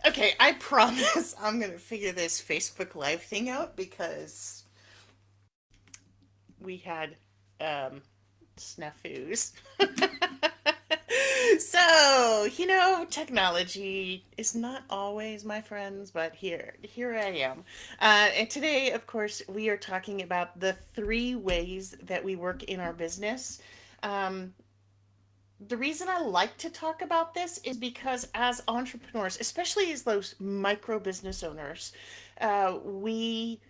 Okay, I promise I'm gonna figure this Facebook Live thing out because we had um snafus. So, technology is not always my friends, but here I am. And today, of course, we are talking about the three ways that we work in our business. Um, the reason I like to talk about this is because as entrepreneurs, especially as those micro business owners, we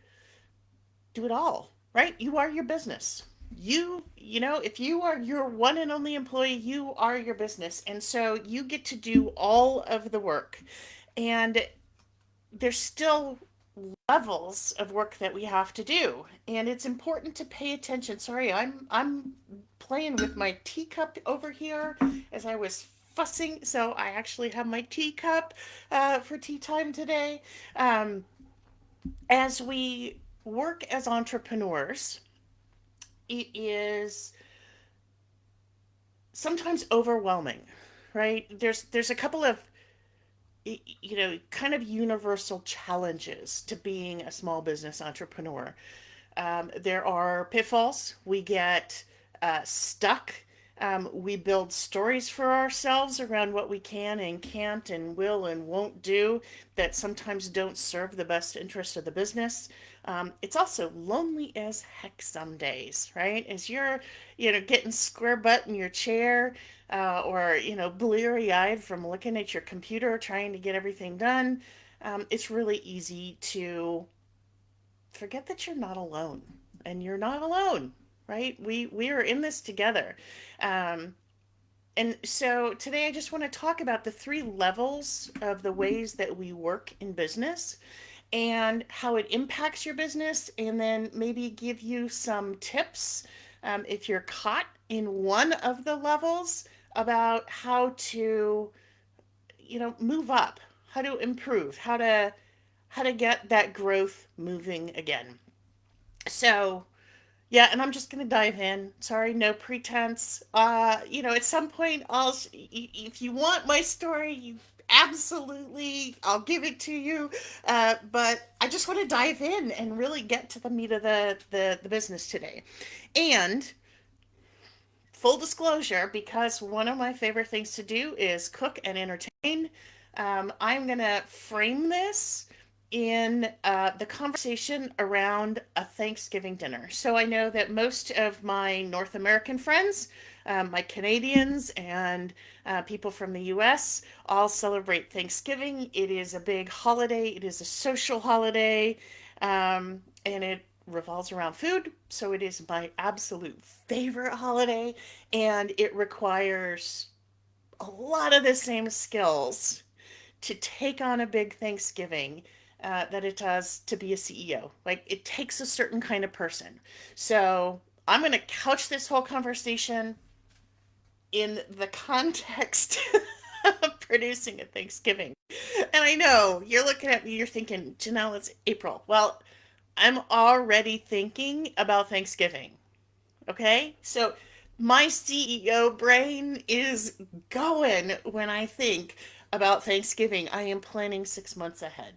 do it all, right? You are your business. If you are your one and only employee, you are your business. And so you get to do all of the work. And there's still levels of work that we have to do. And it's important to pay attention. Sorry, I'm playing with my teacup over here as I was fussing. So I actually have my teacup for tea time today. Um, as we work as entrepreneurs, it is sometimes overwhelming, right? There's a couple of kind of universal challenges to being a small business entrepreneur. There are pitfalls. We get stuck. We build stories for ourselves around what we can and can't and will and won't do that sometimes don't serve the best interest of the business. It's also lonely as heck some days, right? As you're, getting square butt in your chair, or bleary eyed from looking at your computer trying to get everything done. It's really easy to forget that you're not alone, and you're not alone, right? We are in this together. um, and so today I just want to talk about the three levels of the ways that we work in business and how it impacts your business, and then maybe give you some tips, if you're caught in one of the levels, about how to move up, how to improve, how to get that growth moving again. So, yeah, and I'm just gonna dive in. Sorry, no pretense. At some point, if you want my story, I'll give it to you. But I just want to dive in and really get to the meat of the business today. And full disclosure, because one of my favorite things to do is cook and entertain, I'm going to frame this in the conversation around a Thanksgiving dinner. So I know that most of my North American friends, my Canadians, and people from the US all celebrate Thanksgiving. It is a big holiday, it is a social holiday, and it revolves around food. So it is my absolute favorite holiday, and it requires a lot of the same skills to take on a big Thanksgiving that it does to be a CEO. Like, it takes a certain kind of person. So I'm going to couch this whole conversation in the context of producing a Thanksgiving. And I know you're looking at me, you're thinking, Jenell, it's April. Well, I'm already thinking about Thanksgiving. Okay? So my CEO brain is going when I think about Thanksgiving. I am planning 6 months ahead.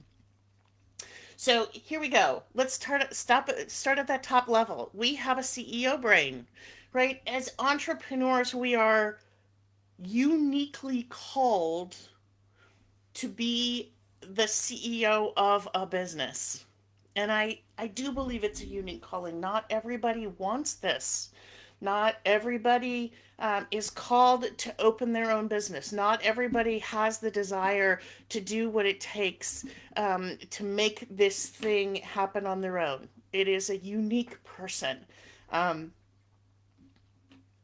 So here we go. Let's start at that top level. We have a CEO brain, right? As entrepreneurs, we are uniquely called to be the CEO of a business. And I do believe it's a unique calling. Not everybody wants this. Not everybody is called to open their own business. Not everybody has the desire to do what it takes to make this thing happen on their own. It is a unique person. Um,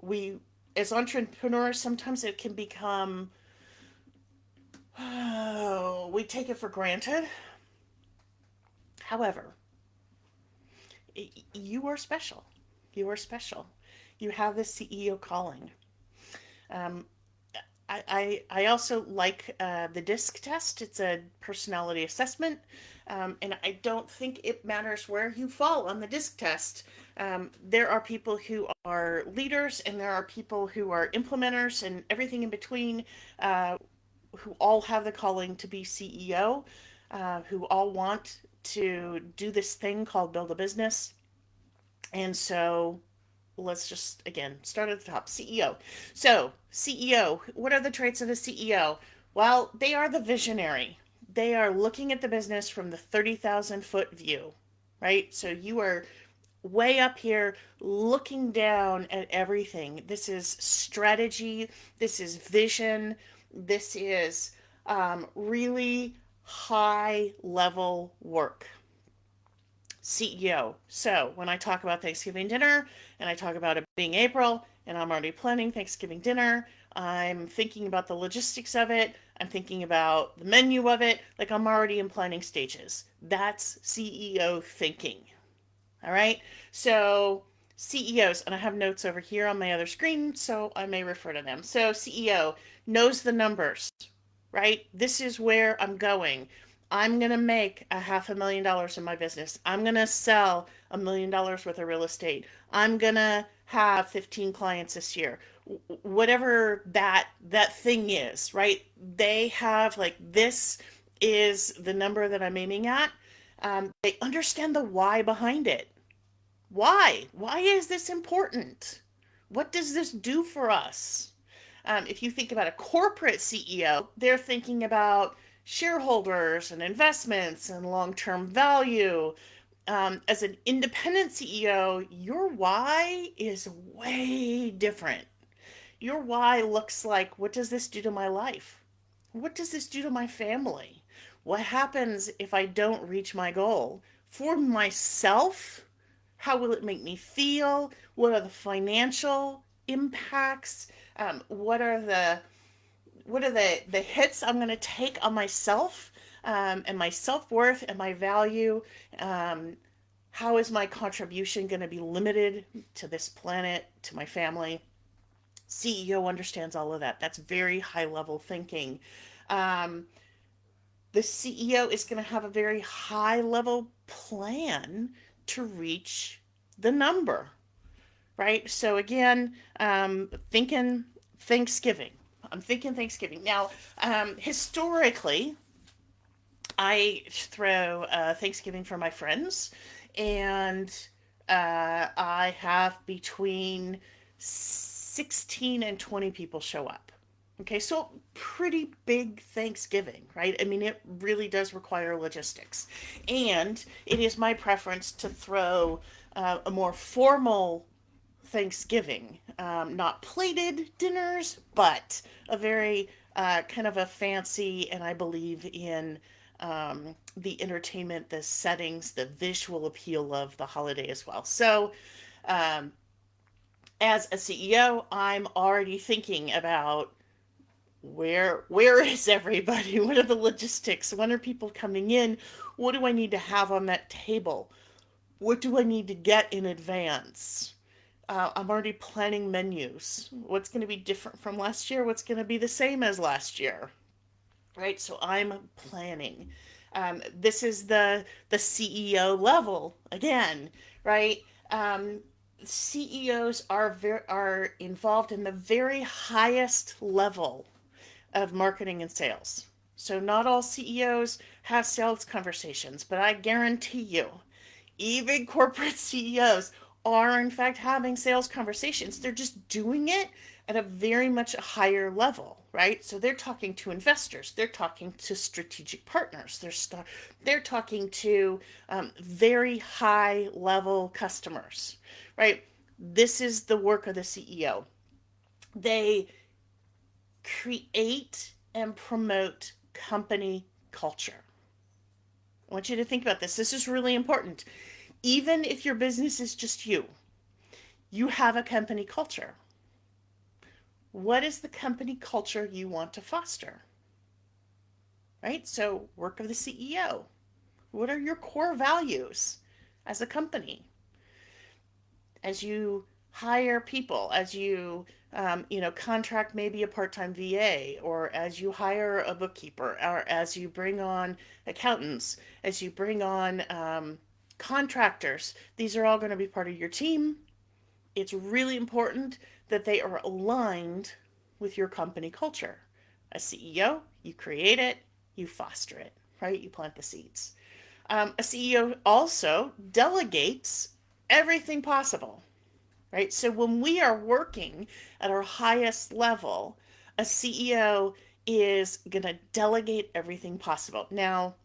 we, as entrepreneurs, sometimes it can become, oh, we take it for granted. However, you are special. You are special. You have the CEO calling. Um, I also like the DISC test. It's a personality assessment. And I don't think it matters where you fall on the DISC test. There are people who are leaders, and there are people who are implementers, and everything in between, who all have the calling to be CEO, who all want to do this thing called build a business. And so let's just again start at the top. CEO. So, CEO, what are the traits of a CEO? Well, they are the visionary. They are looking at the business from the 30,000-foot view, right? So you are way up here looking down at everything. This is strategy, this is vision, this is really high level work. CEO. So when I talk about Thanksgiving dinner and I talk about it being April and I'm already planning Thanksgiving dinner, I'm thinking about the logistics of it, I'm thinking about the menu of it, like I'm already in planning stages. That's CEO thinking. All right. So CEOs, and I have notes over here on my other screen, so I may refer to them. So CEO knows the numbers, right? This is where I'm going. I'm going to make $500,000 in my business. I'm going to sell $1 million worth of real estate. I'm going to have 15 clients this year. Whatever that thing is, right? They have like this is the number that I'm aiming at. They understand the why behind it. Why? Why is this important? What does this do for us? If you think about a corporate CEO, they're thinking about shareholders and investments and long term value. As an independent CEO, your why is way different. Your why looks like, what does this do to my life? What does this do to my family? What happens if I don't reach my goal? For myself, how will it make me feel? What are the financial impacts? What are the hits I'm going to take on myself, and my self-worth and my value? How is my contribution going to be limited to this planet, to my family? CEO understands all of that. That's very high level thinking. Um, the CEO is going to have a very high level plan to reach the number, right? So again, thinking Thanksgiving. I'm thinking Thanksgiving. Now, historically, I throw Thanksgiving for my friends, and I have between 16 and 20 people show up. Okay, so pretty big Thanksgiving, right? I mean, it really does require logistics. And it is my preference to throw a more formal Thanksgiving, not plated dinners, but a very kind of a fancy, and I believe in the entertainment, the settings, the visual appeal of the holiday as well. So, um, as a CEO, I'm already thinking about where is everybody? What are the logistics? When are people coming in? What do I need to have on that table? What do I need to get in advance? I'm already planning menus. What's going to be different from last year? What's going to be the same as last year? Right? So I'm planning. This is the CEO level again, right? Um, CEOs are involved in the very highest level of marketing and sales. So not all CEOs have sales conversations, but I guarantee you, even corporate CEOs are in fact having sales conversations. They're just doing it at a very much higher level, right? So they're talking to investors, they're talking to strategic partners, they're talking to very high level customers, right? This is the work of the CEO. They create and promote company culture. I want you to think about this. This is really important. Even if your business is just you have a company culture. What is the company culture you want to foster? Right? So, work of the CEO. What are your core values as a company? As you hire people, as you contract maybe a part-time VA, or as you hire a bookkeeper, or as you bring on accountants, as you bring on contractors, these are all going to be part of your team. It's really important that they are aligned with your company culture. As CEO, You create it, you foster it, right? You plant the seeds. A CEO also delegates everything possible, right? So when we are working at our highest level, a CEO is going to delegate everything possible. Now,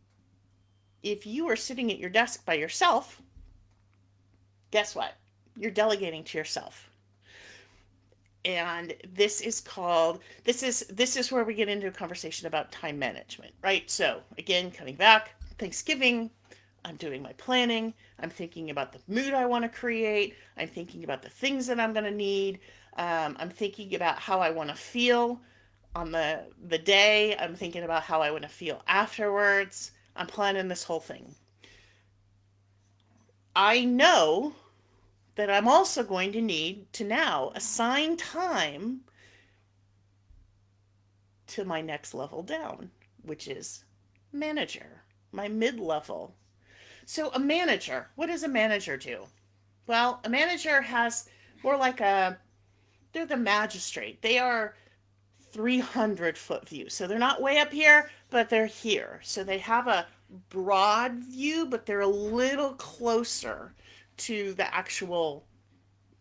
if you are sitting at your desk by yourself, guess what? You're delegating to yourself. And this is where we get into a conversation about time management, right? So again, coming back, Thanksgiving, I'm doing my planning, I'm thinking about the mood I want to create, I'm thinking about the things that I'm going to need, I'm thinking about how I want to feel on the day, I'm thinking about how I want to feel afterwards. I'm planning this whole thing. I know that I'm also going to need to now assign time to my next level down, which is manager, my mid level. So, a manager, what does a manager do? Well, a manager has more like they're the magistrate. They are 300-foot view. So they're not way up here, but they're here. So they have a broad view, but they're a little closer to the actual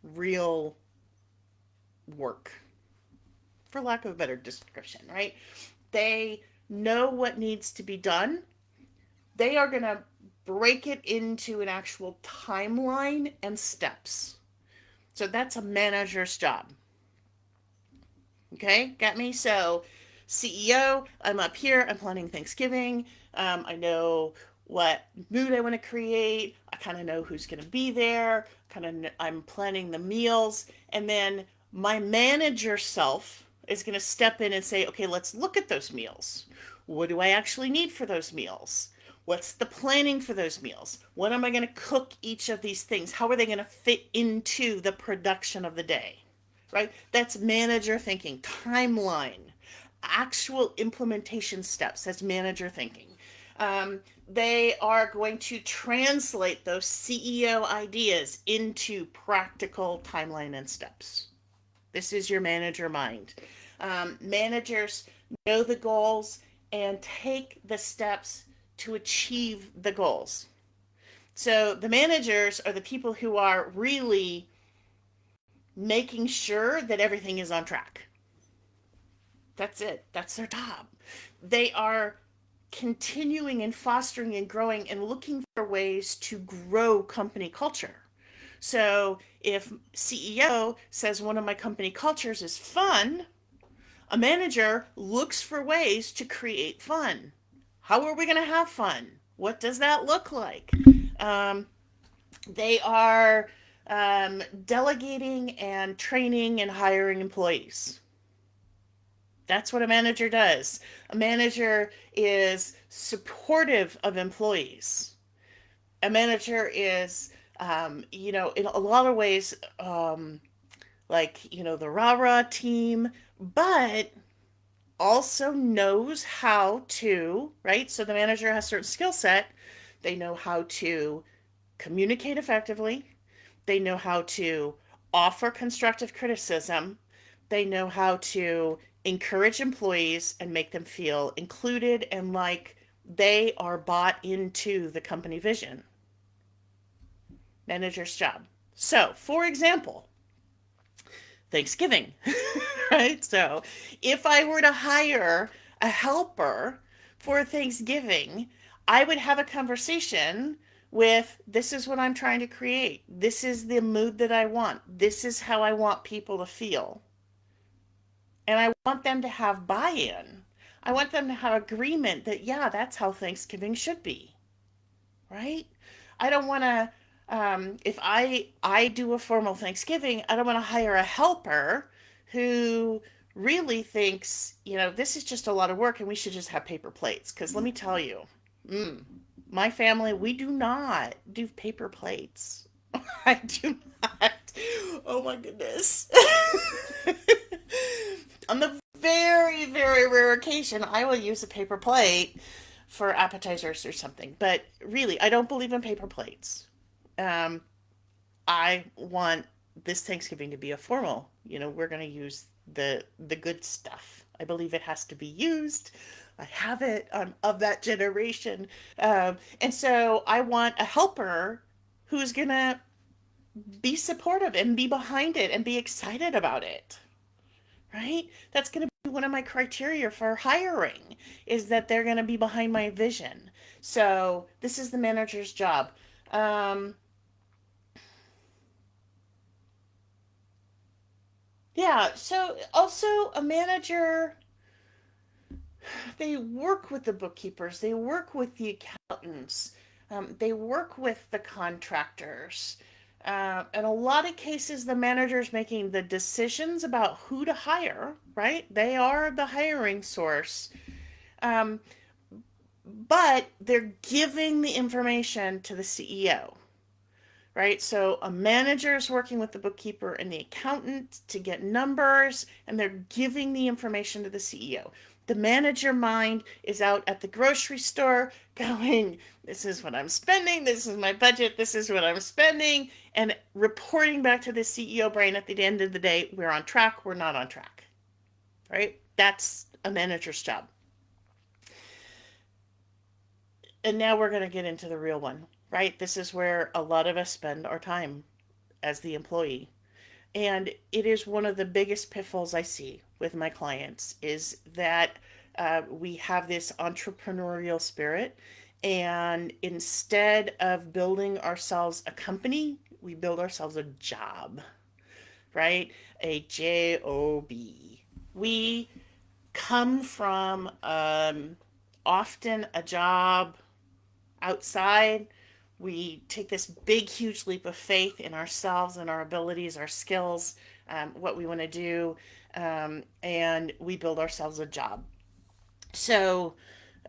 real work, for lack of a better description, right? They know what needs to be done. They are going to break it into an actual timeline and steps. So that's a manager's job. Okay, got me? So, CEO, I'm up here, I'm planning Thanksgiving. I know what mood I want to create. I kind of know who's going to be there. I'm planning the meals. And then my manager self is going to step in and say, okay, let's look at those meals. What do I actually need for those meals? What's the planning for those meals? When am I going to cook each of these things? How are they going to fit into the production of the day? Right? That's manager thinking, timeline, actual implementation steps. That's manager thinking. They are going to translate those CEO ideas into practical timeline and steps. This is your manager mind. Managers know the goals and take the steps to achieve the goals. So the managers are the people who are really making sure that everything is on track. That's it. That's their job. They are continuing and fostering and growing and looking for ways to grow company culture. So if CEO says one of my company cultures is fun, a manager looks for ways to create fun. How are we going to have fun? What does that look like? Um, they are delegating and training and hiring employees. That's what a manager does. A manager is supportive of employees. A manager is, in a lot of ways, the rah rah team, but also knows how to, right? So the manager has a certain skill set. They know how to communicate effectively. They know how to offer constructive criticism. They know how to encourage employees and make them feel included and like they are bought into the company vision. Manager's job. So, for example, Thanksgiving, right? So, if I were to hire a helper for Thanksgiving, I would have a conversation with this is what I'm trying to create. This is the mood that I want. This is how I want people to feel. And I want them to have buy in. I want them to have agreement that, yeah, that's how Thanksgiving should be, right? I don't want to, if I do a formal Thanksgiving, I don't want to hire a helper who really thinks, this is just a lot of work and we should just have paper plates. Because let me tell you, my family, we do not do paper plates. I do not. Oh my goodness. On the very, very rare occasion, I will use a paper plate for appetizers or something. But really, I don't believe in paper plates. Um, I want this Thanksgiving to be a formal. We're going to use the good stuff. I believe it has to be used. I have it. I'm of that generation. And so I want a helper who's going to be supportive and be behind it and be excited about it, right? That's going to be one of my criteria for hiring is that they're going to be behind my vision. So this is the manager's job. Um, yeah, so also a manager, they work with the bookkeepers, they work with the accountants, they work with the contractors. In a lot of cases, the manager's making the decisions about who to hire, right? They are the hiring source. Um, but they're giving the information to the CEO, right? So a manager is working with the bookkeeper and the accountant to get numbers, and they're giving the information to the CEO. The manager mind is out at the grocery store going, this is what I'm spending, this is my budget, this is what I'm spending, and reporting back to the CEO brain at the end of the day, we're on track, we're not on track, right? That's a manager's job. And now we're going to get into the real one, right? This is where a lot of us spend our time as the employee. And it is one of the biggest pitfalls I see with my clients is that we have this entrepreneurial spirit. And instead of building ourselves a company, we build ourselves a job, right? A job. We come from often a job outside. We take this big, huge leap of faith in ourselves and our abilities, our skills, what we want to do, and we build ourselves a job. So,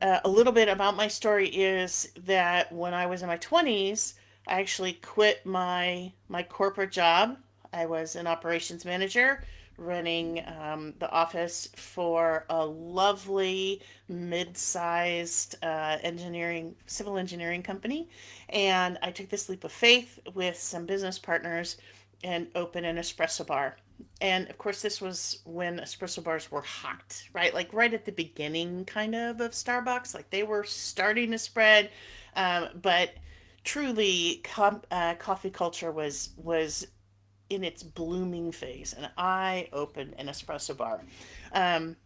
a little bit about my story is that when I was in my 20s, I actually quit my corporate job. I was an operations manager running the office for a lovely mid-sized civil engineering company, and I took this leap of faith with some business partners and opened an espresso bar. And of course, this was when espresso bars were hot, right? Like right at the beginning, kind of Starbucks. Like they were starting to spread, but truly, coffee culture was in its blooming phase. And I opened an espresso bar. Um,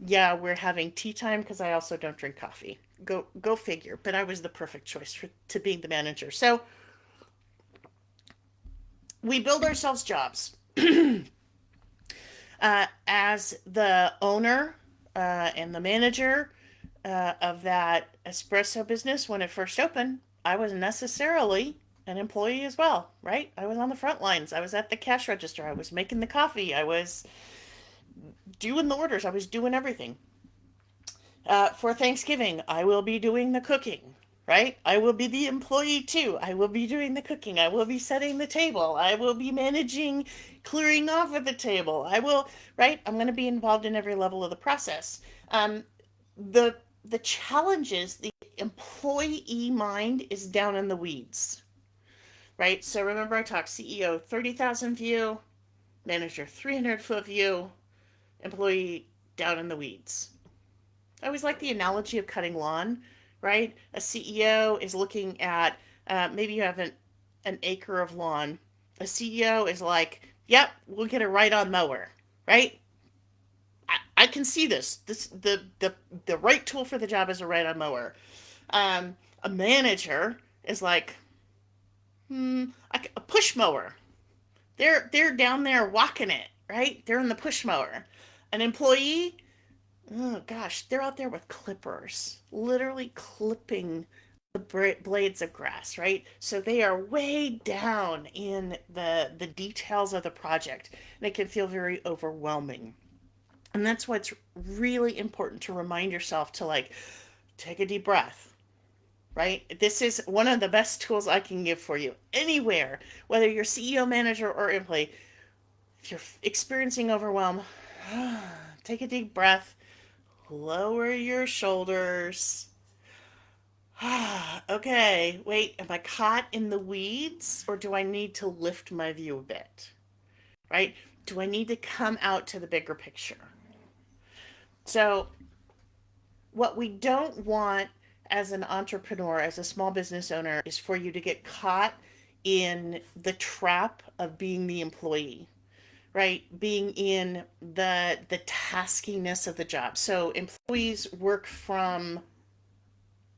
yeah, we're having tea time because I also don't drink coffee. Go figure. But I was the perfect choice to being the manager. So we build ourselves jobs. As the owner and the manager of that espresso business when it first opened, I was necessarily an employee as well, right? I was on the front lines. I was at the cash register. I was making the coffee. I was doing the orders. I was doing everything. For Thanksgiving, I will be doing the cooking, right? I will be the employee too. I will be doing the cooking. I will be setting the table. I will be managing clearing off of the table. I will, right? I'm going to be involved in every level of the process. Um, the the challenge is the employee mind is down in the weeds, right? So remember I talked CEO 30,000 view, manager 300-foot view, employee down in the weeds. I always like the analogy of cutting lawn, right? A CEO is looking at maybe you have an acre of lawn. A CEO is like, yep, we'll get a right on mower, right? I can see this. The right tool for the job is a right on mower. A manager is like, a push mower. They're down there walking it, right? They're in the push mower. An employee, oh gosh, they're out there with clippers, literally clipping the blades of grass, right? So they are way down in the details of the project, and it can feel very overwhelming. And that's why it's really important to remind yourself to like take a deep breath, right? This is one of the best tools I can give for you anywhere, whether you're CEO, manager, or employee. If you're experiencing overwhelm, take a deep breath, lower your shoulders. Okay, wait, am I caught in the weeds or do I need to lift my view a bit? Right? Do I need to come out to the bigger picture? So, what we don't want as an entrepreneur, as a small business owner, is for you to get caught in the trap of being the employee, right? Being in the taskiness of the job. So employees work from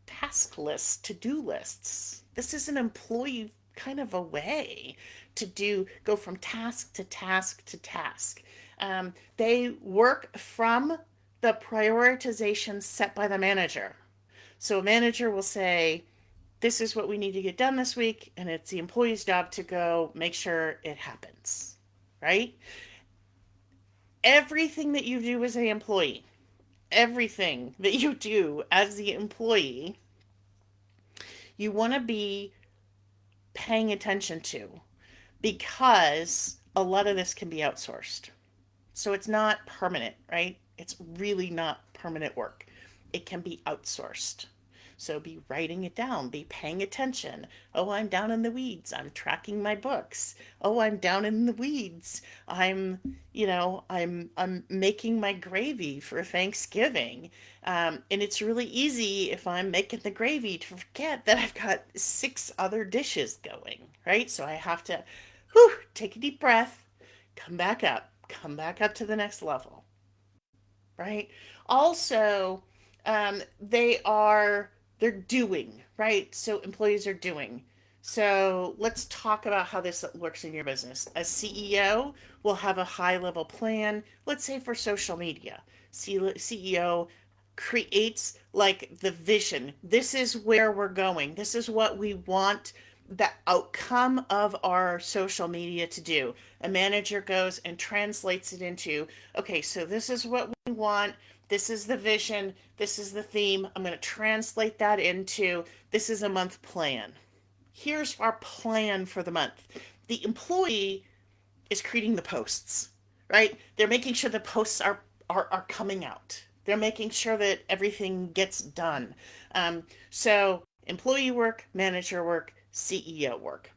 task lists, to-do lists. This is an employee kind of a way to go from task to task to task. They work from the prioritization set by the manager. So a manager will say, this is what we need to get done this week, and it's the employee's job to go make sure it happens, right? Everything that you do as an employee, everything that you do as the employee, you want to be paying attention to, because a lot of this can be outsourced. So it's not permanent, right? It's really not permanent work. It can be outsourced. So be writing it down, be paying attention. Oh, I'm down in the weeds. I'm tracking my books. Oh, I'm down in the weeds. I'm making my gravy for Thanksgiving. And it's really easy if I'm making the gravy to forget that I've got six other dishes going, right? So I have to, take a deep breath, come back up to the next level, right? Also, they're doing, right? So employees are doing. So let's talk about how this works in your business. A CEO will have a high level plan, let's say for social media. CEO creates like the vision. This is where we're going. This is what we want the outcome of our social media to do. A manager goes and translates it into, okay, so this is what we want. This is the vision. This is the theme. I'm going to translate that into, this is a month plan. Here's our plan for the month. The employee is creating the posts, right? They're making sure the posts are coming out. They're making sure that everything gets done. So employee work, manager work, CEO work.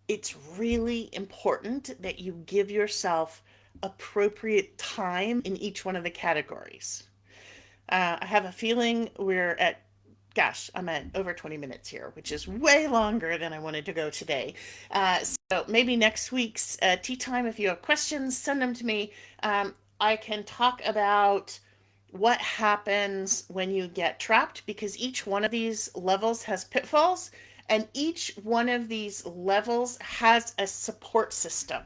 It's really important that you give yourself appropriate time in each one of the categories. I have a feeling I'm at over 20 minutes here, which is way longer than I wanted to go today. So maybe next week's tea time, if you have questions, send them to me. I can talk about what happens when you get trapped, because each one of these levels has pitfalls, and each one of these levels has a support system.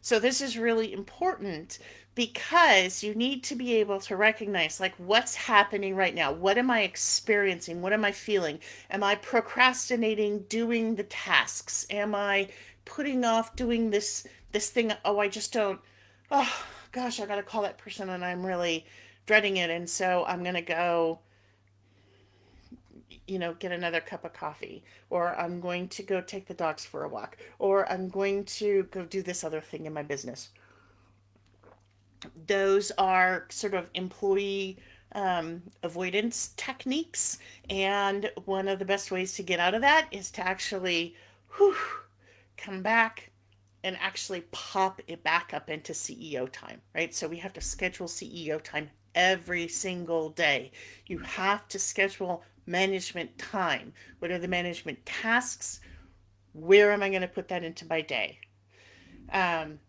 So this is really important, because you need to be able to recognize like what's happening right now. What am I experiencing? What am I feeling? Am I procrastinating doing the tasks? Am I putting off doing this thing? Oh, I just don't. Oh gosh, I got to call that person and I'm really dreading it, and so I'm going to go get another cup of coffee, or I'm going to go take the dogs for a walk, or I'm going to go do this other thing in my business. Those are sort of employee avoidance techniques. And one of the best ways to get out of that is to actually come back and actually pop it back up into CEO time, right? So we have to schedule CEO time every single day. You have to schedule management time. What are the management tasks? Where am I going to put that into my day? Um,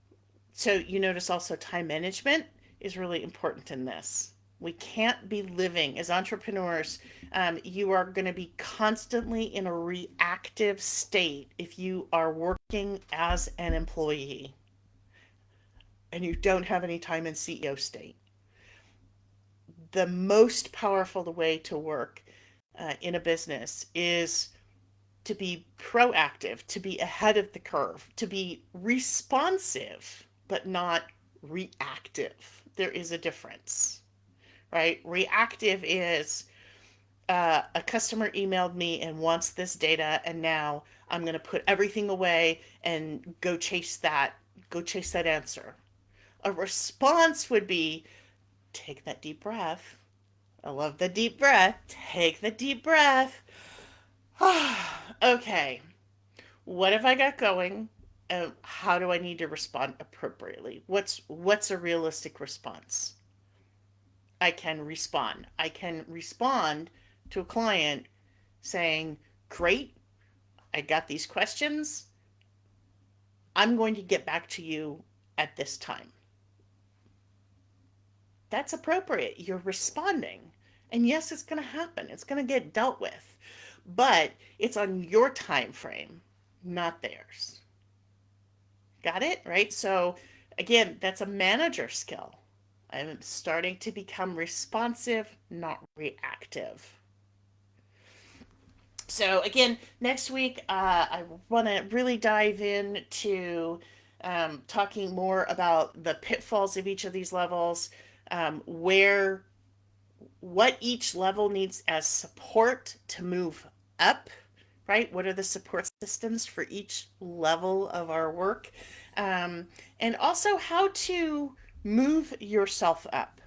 so you notice also time management is really important in this. We can't be living as entrepreneurs. You are going to be constantly in a reactive state if you are working as an employee and you don't have any time in CEO state. The most powerful way to work in a business is to be proactive, to be ahead of the curve, to be responsive, but not reactive. There is a difference, right? Reactive is a customer emailed me and wants this data, and now I'm going to put everything away and go chase that answer. A response would be, take that deep breath. I love the deep breath. Take the deep breath. Okay, what have I got going? How do I need to respond appropriately? What's a realistic response? I can respond. I can respond to a client saying, great, I got these questions. I'm going to get back to you at this time. That's appropriate. You're responding. And yes, it's going to happen. It's going to get dealt with. But it's on your time frame, not theirs. Got it? Right? So again, that's a manager skill. I'm starting to become responsive, not reactive. So again, next week, I want to really dive into talking more about the pitfalls of each of these levels, where what each level needs as support to move up, right? What are the support systems for each level of our work? And also how to move yourself up,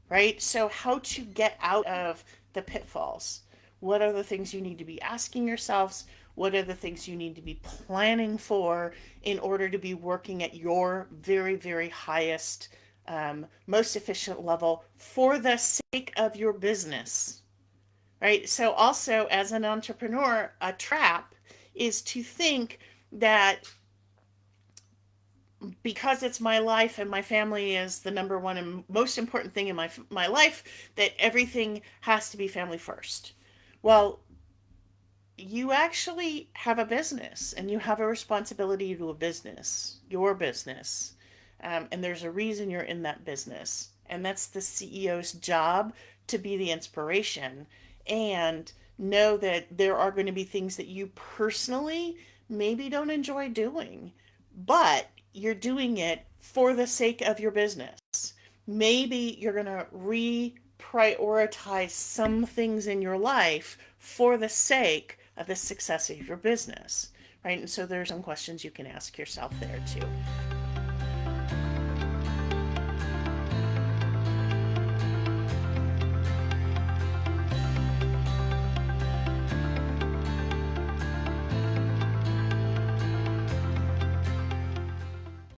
right? So, how to get out of the pitfalls. What are the things you need to be asking yourselves? What are the things you need to be planning for in order to be working at your very, very highest, most efficient level for the sake of your business, right? So, also as an entrepreneur, a trap is to think that because it's my life and my family is the number one and most important thing in my life, that everything has to be family first. Well, you actually have a business and you have a responsibility to a business, your business. And there's a reason you're in that business. And that's the CEO's job, to be the inspiration and know that there are going to be things that you personally maybe don't enjoy doing, but you're doing it for the sake of your business. Maybe you're going to reprioritize some things in your life for the sake of the success of your business, right? And so there's some questions you can ask yourself there too.